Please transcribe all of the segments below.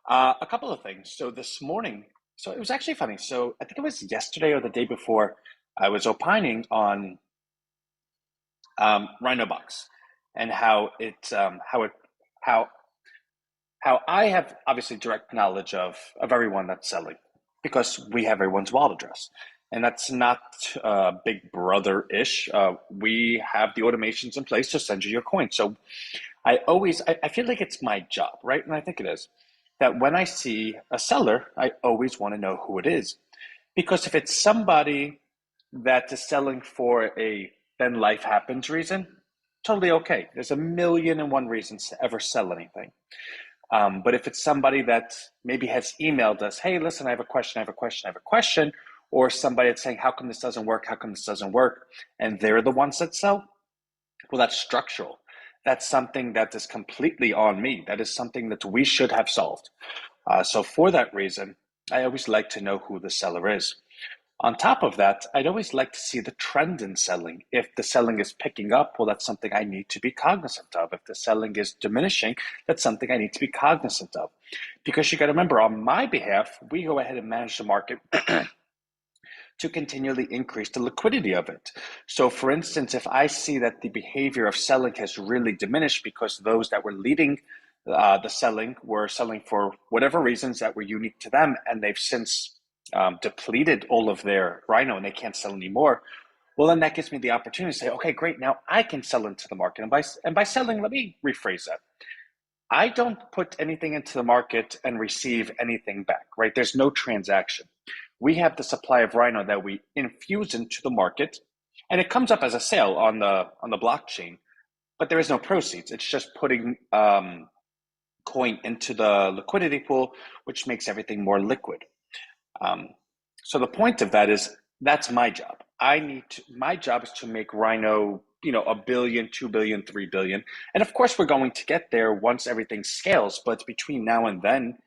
A couple of things. So this morning, so it was actually funny. So I think it was yesterday or the day before, I was opining on RHINOBUX and how how I have obviously direct knowledge of everyone that's selling because we have everyone's wallet address. And that's not Big Brother-ish. We have the automations in place to send you your coin. So I feel like it's my job, right? And I think it is, that when I see a seller, I always want to know who it is. Because if it's somebody that is selling for a then life happens reason, totally okay. There's a million and one reasons to ever sell anything. But if it's somebody that maybe has emailed us, hey, listen, I have a question, I have a question, I have a question, or somebody that's saying, how come this doesn't work? How come this doesn't work? And they're the ones that sell, well, that's structural. That's something that is completely on me. That is something that we should have solved. So for that reason, I always like to know who the seller is. On top of that, I'd always like to see the trend in selling. If the selling is picking up, well, that's something I need to be cognizant of. If the selling is diminishing, that's something I need to be cognizant of. Because you got to remember, on my behalf, we go ahead and manage the market to continually increase the liquidity of it. So for instance, if I see that the behavior of selling has really diminished because those that were leading the selling were selling for whatever reasons that were unique to them, and they've since depleted all of their RHINO and they can't sell anymore, well, then that gives me the opportunity to say, okay, great, now I can sell into the market. And by selling, let me rephrase that. I don't put anything into the market and receive anything back, right? There's no transaction. We have the supply of RHINO that we infuse into the market, and it comes up as a sale on the blockchain, but there is no proceeds. It's just putting coin into the liquidity pool, which makes everything more liquid. So the point of that is that's my job. My job is to make RHINO, a billion, 2 billion, 3 billion. And of course, we're going to get there once everything scales. But between now and then,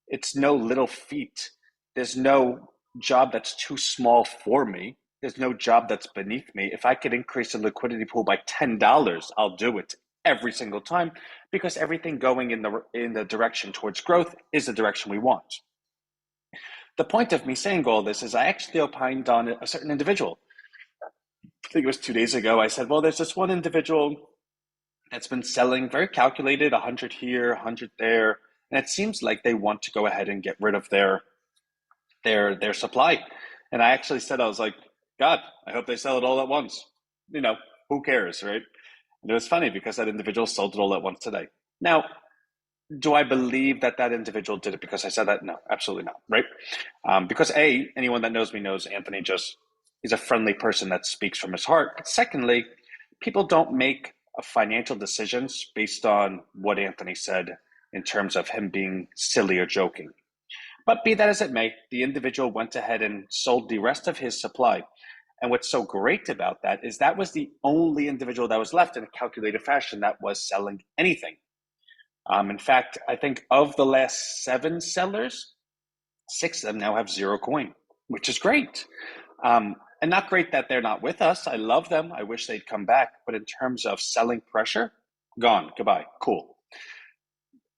it's no little feat. There's no job that's too small for me. There's no job that's beneath me. If I could increase the liquidity pool by $10, I'll do it every single time because everything going in the direction towards growth is the direction we want. The point of me saying all this is I actually opined on a certain individual. I think it was 2 days ago. I said, well, there's this one individual that's been selling very calculated, 100 here, 100 there, and it seems like they want to go ahead and get rid of their supply. And I actually said, I was like, God, I hope they sell it all at once. Who cares, right? And it was funny because that individual sold it all at once today. Now, do I believe that that individual did it because I said that? No, absolutely not, right? Because anyone that knows me knows Anthony he's a friendly person that speaks from his heart. But secondly, people don't make financial decisions based on what Anthony said in terms of him being silly or joking. But be that as it may, the individual went ahead and sold the rest of his supply. And what's so great about that is that was the only individual that was left in a calculated fashion that was selling anything. In fact, I think of the last 7 sellers, 6 of them now have 0 coin, which is great. And not great that they're not with us. I love them. I wish they'd come back. But in terms of selling pressure, gone, goodbye, cool.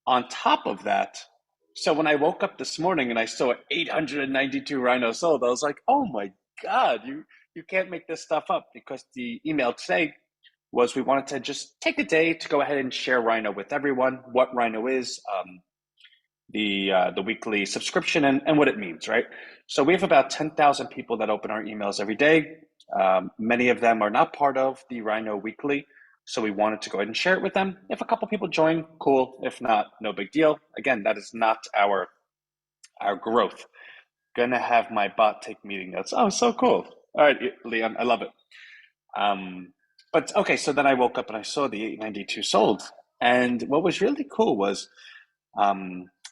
On top of that, so when I woke up this morning and I saw 892 RHINO sold, I was like, oh my God, you can't make this stuff up, because the email today was we wanted to just take a day to go ahead and share RHINO with everyone, what RHINO is, the weekly subscription, and what it means, right? So we have about 10,000 people that open our emails every day. Many of them are not part of the RHINO Weekly, so we wanted to go ahead and share it with them. If a couple people join, cool. If not, no big deal. Again, that is not our growth. Gonna have my bot take meeting notes. Oh, so cool. All right, Leon, I love it. But okay, so then I woke up and I saw the 892 sold. And what was really cool was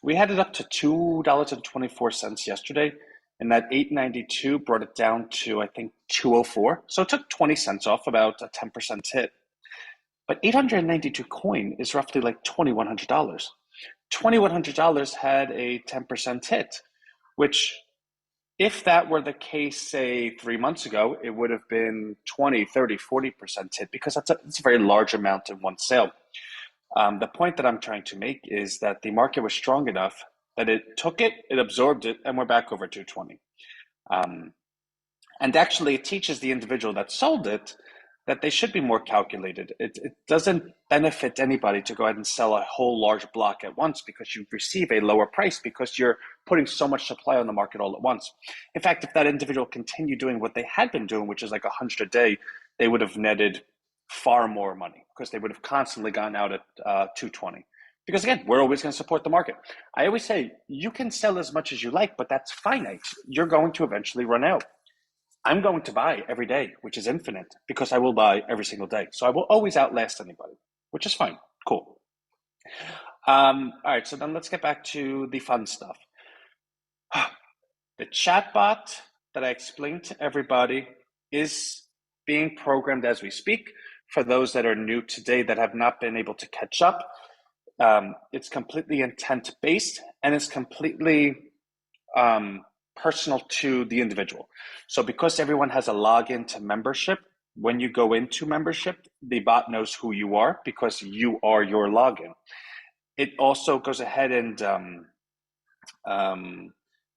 we had it up to $2.24 yesterday, and that 892 brought it down to, I think, 204. So it took 20 cents off, about a 10% hit. But 892 coin is roughly like $2,100. $2,100 had a 10% hit, which, if that were the case, say 3 months ago, it would have been 20, 30, 40% hit, because it's a very large amount in one sale. The point that I'm trying to make is that the market was strong enough that it took it, it absorbed it, and we're back over 220. And actually, it teaches the individual that sold it that they should be more calculated. It doesn't benefit anybody to go ahead and sell a whole large block at once because you receive a lower price because you're putting so much supply on the market all at once. In fact, if that individual continued doing what they had been doing, which is like 100 a day, they would have netted far more money because they would have constantly gone out at 220. Because again, we're always going to support the market. I always say you can sell as much as you like, but that's finite. You're going to eventually run out. I'm going to buy every day, which is infinite, because I will buy every single day. So I will always outlast anybody, which is fine. Cool. All right, so then let's get back to the fun stuff. The chatbot that I explained to everybody is being programmed as we speak. For those that are new today that have not been able to catch up, it's completely intent-based and it's completely personal to the individual. So because everyone has a login to membership, when you go into membership, the bot knows who you are because you are your login. It also goes ahead and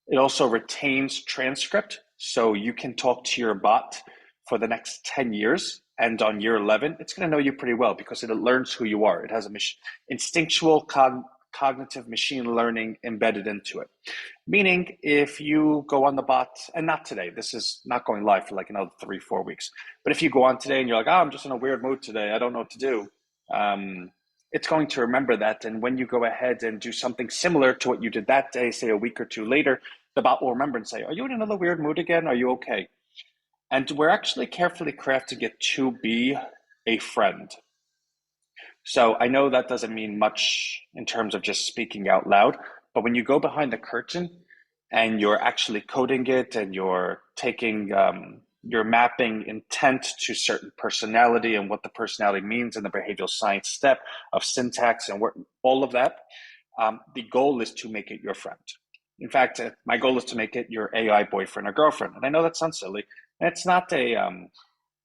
it also retains transcript. So you can talk to your bot for the next 10 years. And on year 11, it's going to know you pretty well because it learns who you are. It has a instinctual cognitive machine learning embedded into it. Meaning if you go on the bot, and not today, this is not going live for like another 3-4 weeks, but if you go on today and you're like, I'm just in a weird mood today, I don't know what to do, it's going to remember that. And when you go ahead and do something similar to what you did that day, say a week or two later, the bot will remember and say, are you in another weird mood again? Are you okay? And we're actually carefully crafting it to be a friend. So I know that doesn't mean much in terms of just speaking out loud, but when you go behind the curtain and you're actually coding it and you're taking, you're mapping intent to certain personality and what the personality means in the behavioral science step of syntax and all of that, the goal is to make it your friend. In fact, my goal is to make it your AI boyfriend or girlfriend. And I know that sounds silly. And it's not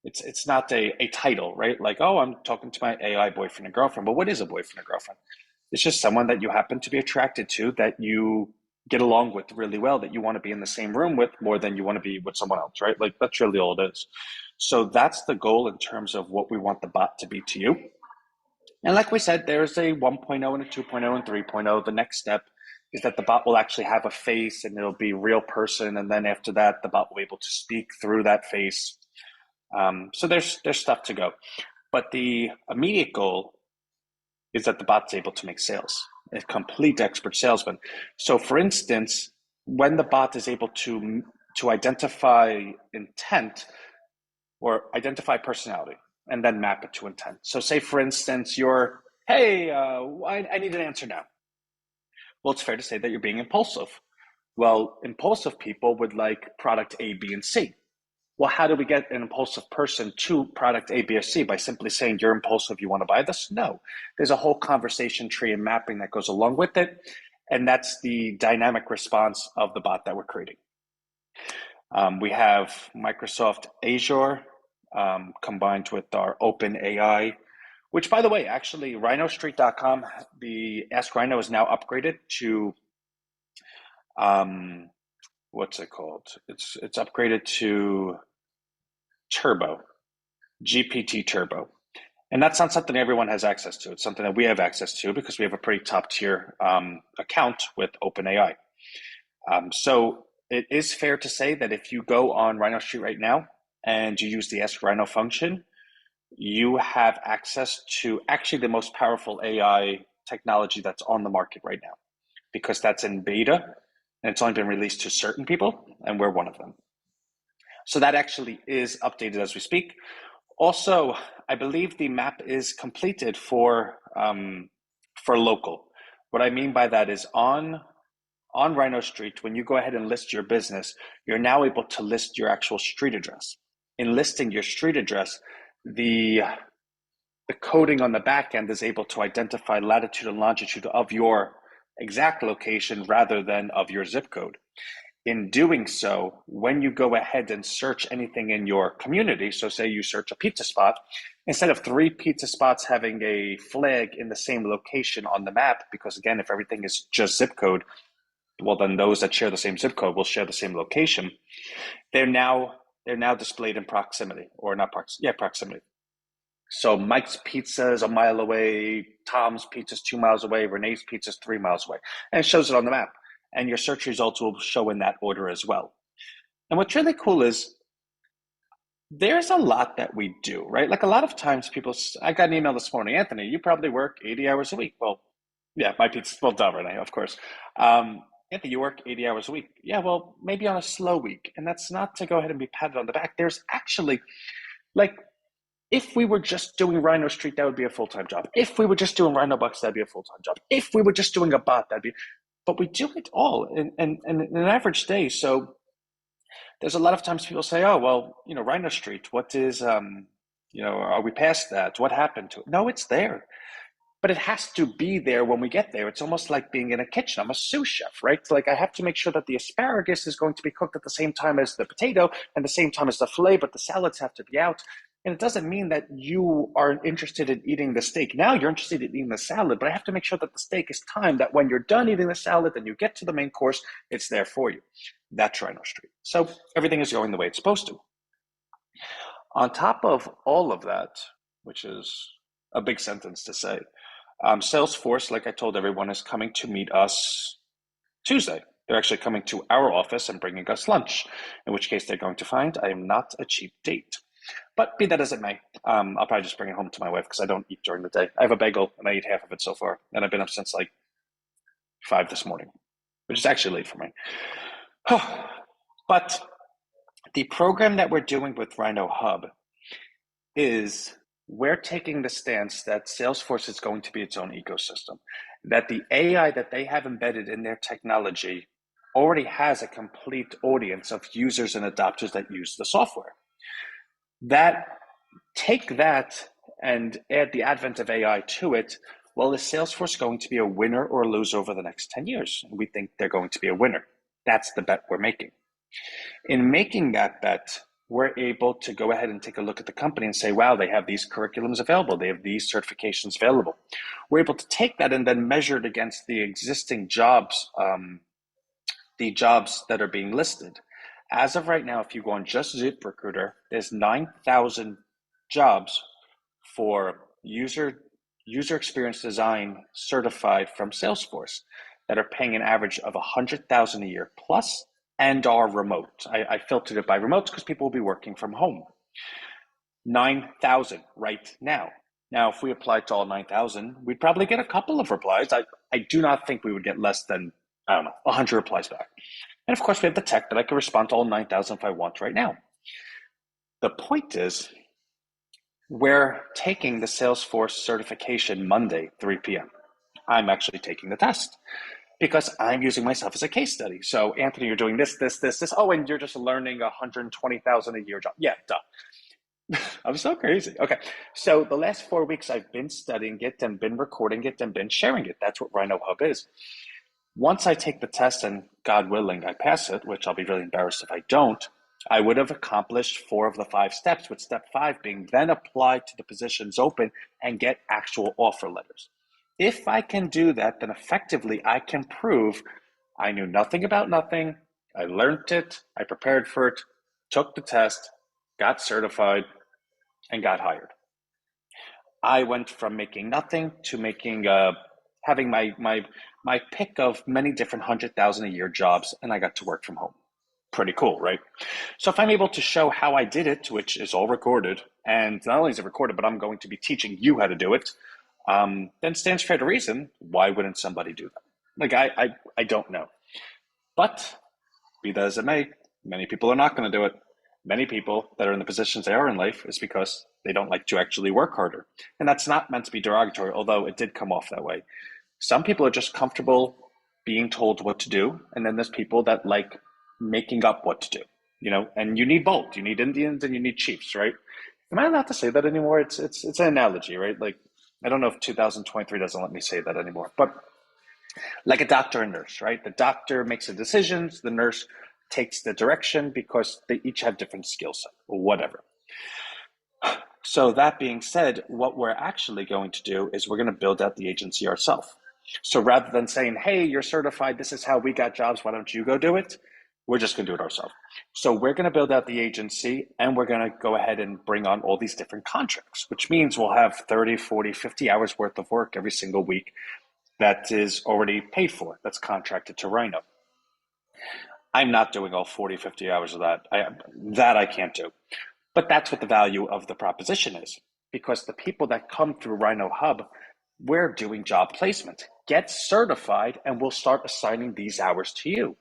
it's not a title, right? Like, oh, I'm talking to my AI boyfriend and girlfriend. But what is a boyfriend or girlfriend? It's just someone that you happen to be attracted to, that you get along with really well, that you want to be in the same room with more than you want to be with someone else, right? Like that's really all it is. So that's the goal in terms of what we want the bot to be to you. And like we said, there's a 1.0 and a 2.0 and 3.0. The next step is that the bot will actually have a face and it'll be a real person. And then after that, the bot will be able to speak through that face. So there's stuff to go. But the immediate goal is that the bot's able to make sales, a complete expert salesman. So for instance, when the bot is able to identify intent or identify personality and then map it to intent. So say for instance, you're, hey, I need an answer now. Well, it's fair to say that you're being impulsive. Well, impulsive people would like product A, B, and C. Well, how do we get an impulsive person to product A, B, or C? By simply saying you're impulsive, you want to buy this? No. There's a whole conversation tree and mapping that goes along with it. And that's the dynamic response of the bot that we're creating. We have Microsoft Azure combined with our OpenAI, which, by the way, actually, RHINOstreet.com, the Ask Rhino is now upgraded to, what's it called? It's upgraded to Turbo, GPT Turbo. And that's not something everyone has access to. It's something that we have access to because we have a pretty top tier account with OpenAI. So it is fair to say that if you go on Rhino Street right now and you use the Ask Rhino function, you have access to actually the most powerful AI technology that's on the market right now, because that's in beta and it's only been released to certain people, and we're one of them. So that actually is updated as we speak. Also, I believe the map is completed for local. What I mean by that is on Rhino Street, when you go ahead and list your business, you're now able to list your actual street address. In listing your street address, the coding on the back end is able to identify latitude and longitude of your exact location rather than of your zip code. In doing so, when you go ahead and search anything in your community, so say you search a pizza spot, instead of 3 pizza spots having a flag in the same location on the map, because again, if everything is just zip code, well, then those that share the same zip code will share the same location. They're now displayed in proximity, or not proximity, yeah, proximity. So Mike's Pizza is a mile away, Tom's Pizza is 2 miles away, Renee's Pizza is 3 miles away, and it shows it on the map. And your search results will show in that order as well. And what's really cool is there's a lot that we do, right? Like a lot of times people, I got an email this morning, Anthony, you probably work 80 hours a week. Well, yeah, my pizza, well, duh, Renee, of course. Anthony, you work 80 hours a week. Yeah, well, maybe on a slow week. And that's not to go ahead and be patted on the back. There's actually, like, if we were just doing Rhino Street, that would be a full-time job. If we were just doing RHINOBUX, that'd be a full-time job. If we were just doing a bot, that'd be, but we do it all in an average day. So there's a lot of times people say, oh, well, Rhino Street, what is, are we past that? What happened to it? No, it's there. But it has to be there when we get there. It's almost like being in a kitchen. I'm a sous chef, right? Like I have to make sure that the asparagus is going to be cooked at the same time as the potato and the same time as the filet, but the salads have to be out. And it doesn't mean that you are interested in eating the steak. Now you're interested in eating the salad, but I have to make sure that the steak is timed, that when you're done eating the salad and you get to the main course, it's there for you. That's Rhino Street. So everything is going the way it's supposed to. On top of all of that, which is a big sentence to say, Salesforce, like I told everyone, is coming to meet us Tuesday. They're actually coming to our office and bringing us lunch, in which case they're going to find I am not a cheap date. But be that as it may, I'll probably just bring it home to my wife because I don't eat during the day. I have a bagel and I ate half of it so far, and I've been up since like 5 this morning, which is actually late for me. But the program that we're doing with RHINOHUB is we're taking the stance that Salesforce is going to be its own ecosystem, that the AI that they have embedded in their technology already has a complete audience of users and adopters that use the software. Take that and add the advent of AI to it. Well, is Salesforce going to be a winner or a loser over the next 10 years? And we think they're going to be a winner. That's the bet we're making. In making that bet, we're able to go ahead and take a look at the company and say, wow, they have these curriculums available. They have these certifications available. We're able to take that and then measure it against the existing jobs, the jobs that are being listed. As of right now, if you go on just ZipRecruiter, there's 9,000 jobs for user experience design certified from Salesforce that are paying an average of $100,000 a year plus and are remote. I filtered it by remote because people will be working from home. 9,000 right now. Now, if we applied to all 9,000, we'd probably get a couple of replies. I do not think we would get less than, 100 replies back. And of course, we have the tech that I can respond to all 9,000 if I want right now. The point is, we're taking the Salesforce certification Monday, 3 p.m. I'm actually taking the test because I'm using myself as a case study. So, Anthony, you're doing this. Oh, and you're just learning $120,000 a year job. Yeah, duh. I'm so crazy. Okay. So the last 4 weeks I've been studying it and been recording it and been sharing it. That's what RHINOHUB is. Once I take the test and God willing, I pass it, which I'll be really embarrassed if I don't, I would have accomplished 4 of the 5 steps, with step 5 being then apply to the positions open and get actual offer letters. If I can do that, then effectively I can prove I knew nothing about nothing. I learned it. I prepared for it, took the test, got certified, and got hired. I went from making nothing to making having my pick of many different 100,000 a year jobs, and I got to work from home. Pretty cool, right? So if I'm able to show how I did it, which is all recorded, and not only is it recorded, but I'm going to be teaching you how to do it, then stands fair to reason, why wouldn't somebody do that? Like, I don't know. But be that as it may, many people are not going to do it. Many people that are in the positions they are in life is because they don't like to actually work harder. And that's not meant to be derogatory, although it did come off that way. Some people are just comfortable being told what to do. And then there's people that like making up what to do, and you need both. You need Indians and you need Chiefs, right? Am I allowed to say that anymore? It's an analogy, right? Like, I don't know if 2023 doesn't let me say that anymore, but like a doctor and nurse, right? The doctor makes the decisions, the nurse takes the direction because they each have different skill set or whatever. So that being said, what we're actually going to do is we're going to build out the agency ourselves. So rather than saying, hey, you're certified, this is how we got jobs, why don't you go do it? We're just going to do it ourselves. So we're going to build out the agency, and we're going to go ahead and bring on all these different contracts, which means we'll have 30, 40, 50 hours worth of work every single week that is already paid for, that's contracted to RHINO. I'm not doing all 40, 50 hours of that. I can't do. But that's what the value of the proposition is, because the people that come through RHINOHUB, we're doing job placement. Get certified, and we'll start assigning these hours to you.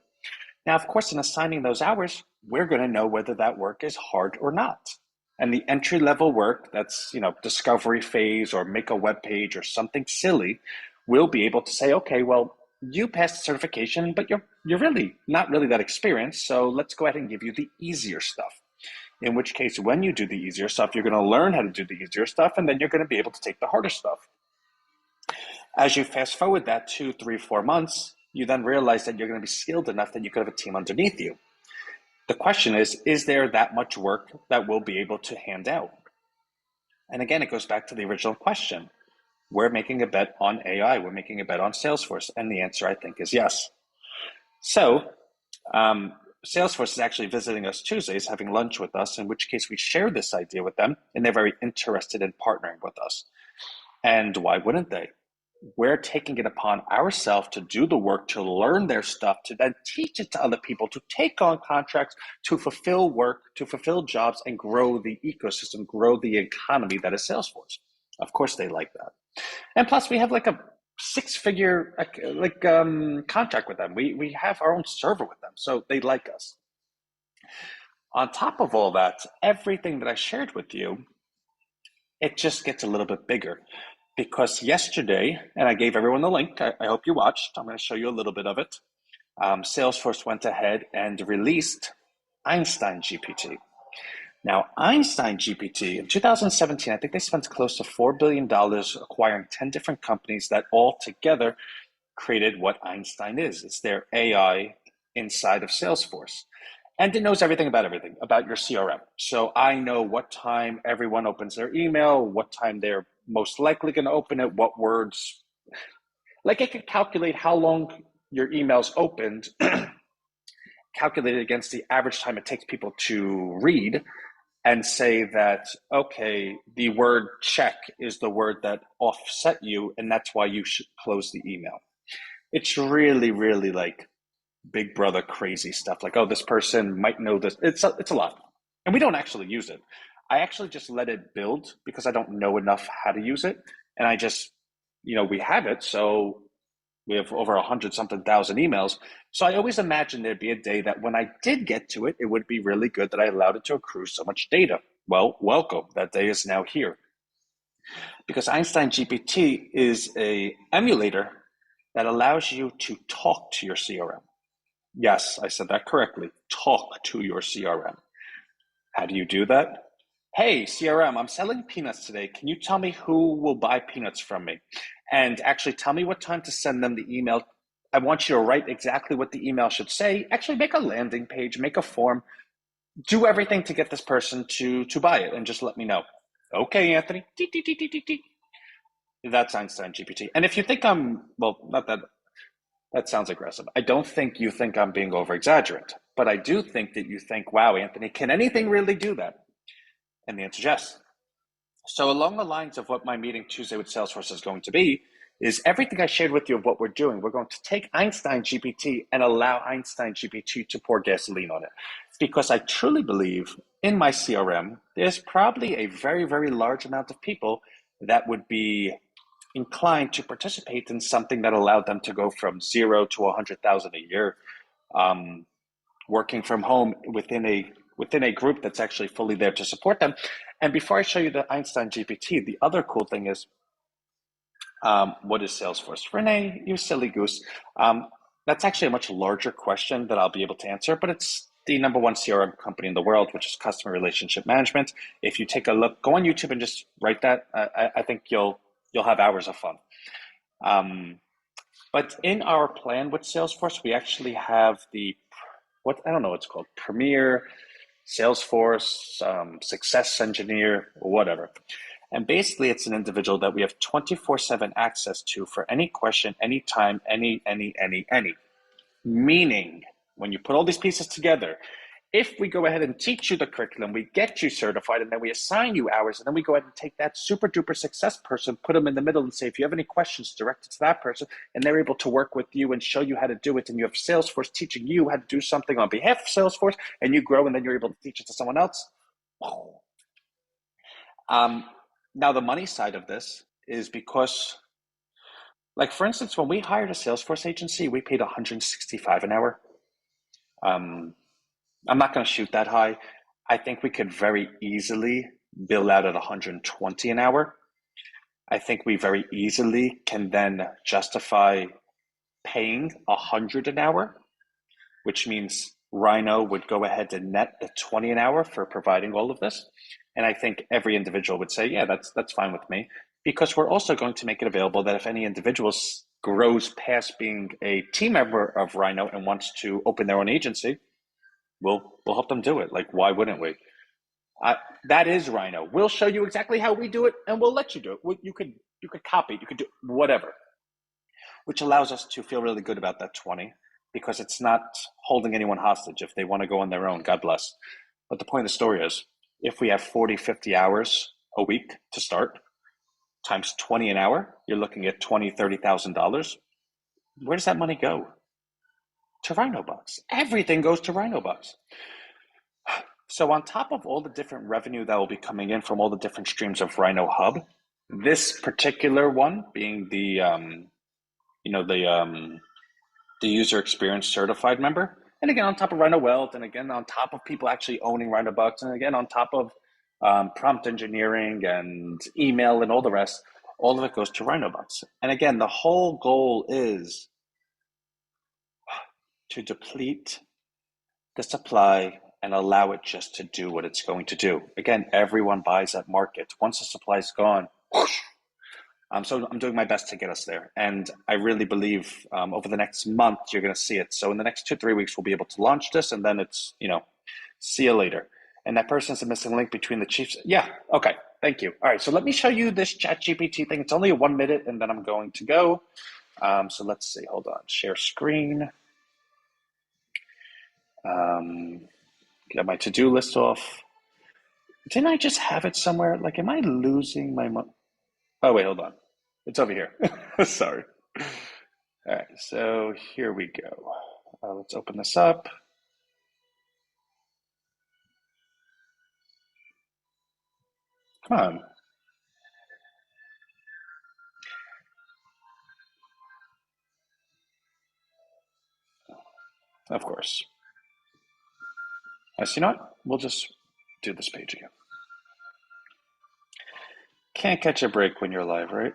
Now, of course, in assigning those hours, we're going to know whether that work is hard or not. And the entry level work that's, discovery phase or make a web page or something silly, we'll be able to say, okay, well, you passed the certification, but you're really not really that experienced. So let's go ahead and give you the easier stuff. In which case, when you do the easier stuff, you're going to learn how to do the easier stuff, and then you're going to be able to take the harder stuff. As you fast forward that 2, 3, 4 months, you then realize that you're going to be skilled enough that you could have a team underneath you. The question is there that much work that we'll be able to hand out? And again, it goes back to the original question. We're making a bet on AI. We're making a bet on Salesforce. And the answer, I think, is yes. So Salesforce is actually visiting us Tuesdays, having lunch with us, in which case we share this idea with them, and they're very interested in partnering with us. And why wouldn't they? We're taking it upon ourselves to do the work, to learn their stuff, to then teach it to other people, to take on contracts, to fulfill work, to fulfill jobs, and grow the ecosystem, grow the economy that is Salesforce. Of course, they like that. And plus, we have like a 6-figure contract with them. We have our own server with them, so they like us. On top of all that, everything that I shared with you, it just gets a little bit bigger. Because yesterday, and I gave everyone the link, I hope you watched, I'm going to show you a little bit of it. Salesforce went ahead and released Einstein GPT. Now, Einstein GPT, in 2017, I think they spent close to $4 billion acquiring 10 different companies that all together created what Einstein is. It's their AI inside of Salesforce. And it knows everything about your CRM. So I know what time everyone opens their email, what time they're most likely going to open it, what words. Like it could calculate how long your email's opened, calculated against the average time it takes people to read, and say that, okay, the word check is the word that offset you, and that's why you should close the email. It's really, really like big brother crazy stuff. Like, oh, this person might know this. It's a lot. And we don't actually use it. I actually just let it build because I don't know enough how to use it. And I just, we have it. So we have over 100-something thousand emails. So I always imagined there'd be a day that when I did get to it, it would be really good that I allowed it to accrue so much data. Well, welcome. That day is now here. Because Einstein GPT is an emulator that allows you to talk to your CRM. Yes, I said that correctly. Talk to your CRM. How do you do that? Hey, CRM, I'm selling peanuts today. Can you tell me who will buy peanuts from me? And actually tell me what time to send them the email. I want you to write exactly what the email should say. Actually make a landing page, make a form. Do everything to get this person to buy it, and just let me know. Okay, Anthony. That's Einstein GPT. And if you think not that sounds aggressive. I don't think you think I'm being over-exaggerate, but I do think that you think, wow, Anthony, can anything really do that? And the answer is yes. So along the lines of what my meeting Tuesday with Salesforce is going to be, is everything I shared with you of what we're doing, we're going to take Einstein GPT and allow Einstein GPT to pour gasoline on it. Because I truly believe in my CRM, there's probably a very, very large amount of people that would be inclined to participate in something that allowed them to go from 0 to 100,000 a year, working from home within a group that's actually fully there to support them. And before I show you the Einstein GPT, the other cool thing is, what is Salesforce? Renee, you silly goose. That's actually a much larger question that I'll be able to answer, but it's the number one CRM company in the world, which is customer relationship management. If you take a look, go on YouTube and just write that. I think you'll have hours of fun. But in our plan with Salesforce, we actually have I don't know what it's called, Premier, Salesforce, Success Engineer, whatever. And basically, it's an individual that we have 24/7 access to for any question, anytime, any. Meaning, when you put all these pieces together, if we go ahead and teach you the curriculum, we get you certified, and then we assign you hours, and then we go ahead and take that super duper success person, put them in the middle, and say, if you have any questions, direct it to that person, and they're able to work with you and show you how to do it. And you have Salesforce teaching you how to do something on behalf of Salesforce, and you grow, and then you're able to teach it to someone else. Now, the money side of this is because, like, for instance, when we hired a Salesforce agency, we paid $165 an hour. I'm not going to shoot that high. I think we could very easily bill out at 120 an hour. I think we very easily can then justify paying 100 an hour, which means RHINO would go ahead and net the 20 an hour for providing all of this. And I think every individual would say, yeah, that's fine with me, because we're also going to make it available that if any individual grows past being a team member of RHINO and wants to open their own agency, we'll help them do it. Like, why wouldn't we? That is RHINO. We'll show you exactly how we do it, and we'll let you do it. You could copy it, you could do whatever, which allows us to feel really good about that 20, because it's not holding anyone hostage. If they want to go on their own, God bless. But the point of the story is, if we have 40, 50 hours a week to start, times 20 an hour, you're looking at $20,000, $30,000. Where does that money go? To RHINOBUX. Everything goes to RHINOBUX. So on top of all the different revenue that will be coming in from all the different streams of RHINOHUB, this particular one being the user experience certified member, and again on top of RHINO Wealth, and again on top of people actually owning RHINOBUX, and again on top of prompt engineering and email and all the rest, all of it goes to RHINOBUX. And again, the whole goal is to deplete the supply and allow it just to do what it's going to do. Again, everyone buys at market. Once the supply is gone, whoosh. So I'm doing my best to get us there. And I really believe over the next month, you're going to see it. So in the next 2-3 weeks, we'll be able to launch this, and then it's, see you later. And that person is a missing link between the chiefs. Yeah, okay, thank you. All right, so let me show you this ChatGPT thing. It's only 1 minute, and then I'm going to go. So let's see, hold on, share screen. Get my to-do list off. Didn't I just have it somewhere? Like, am I losing my money? Oh, wait, hold on. It's over here. Sorry. All right, so here we go. Let's open this up. Come on. Of course. So you know what? We'll just do this page again. Can't catch a break when you're live, right?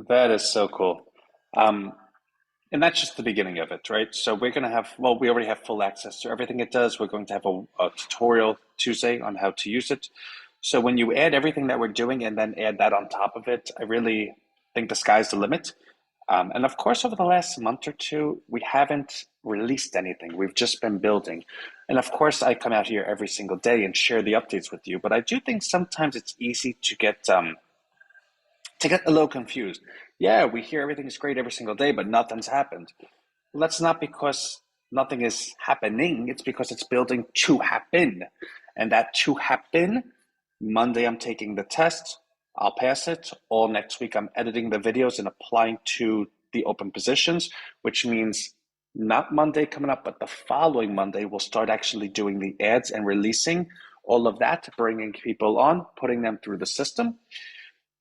That is so cool. And that's just the beginning of it, right? So we're going to have, well, we already have full access to everything it does. We're going to have a tutorial Tuesday on how to use it. So when you add everything that we're doing and then add that on top of it, I really think the sky's the limit. And of course, over the last month or two, we haven't released anything. We've just been building. And of course, I come out here every single day and share the updates with you. But I do think sometimes it's easy to get I get a little confused. Yeah, we hear everything is great every single day, but nothing's happened. Well, that's not because nothing is happening, it's because it's building to happen. And that to happen, Monday I'm taking the test, I'll pass it. All next week I'm editing the videos and applying to the open positions, which means not Monday coming up, but the following Monday we'll start actually doing the ads and releasing all of that, bringing people on, putting them through the system.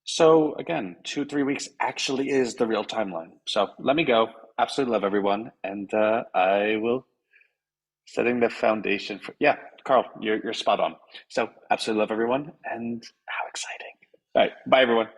So again, 2, 3 weeks actually is the real timeline. So let me go. Absolutely love everyone, and I will setting the foundation for. Yeah, Carl, you're spot on. So absolutely love everyone, and how exciting! All right, bye everyone.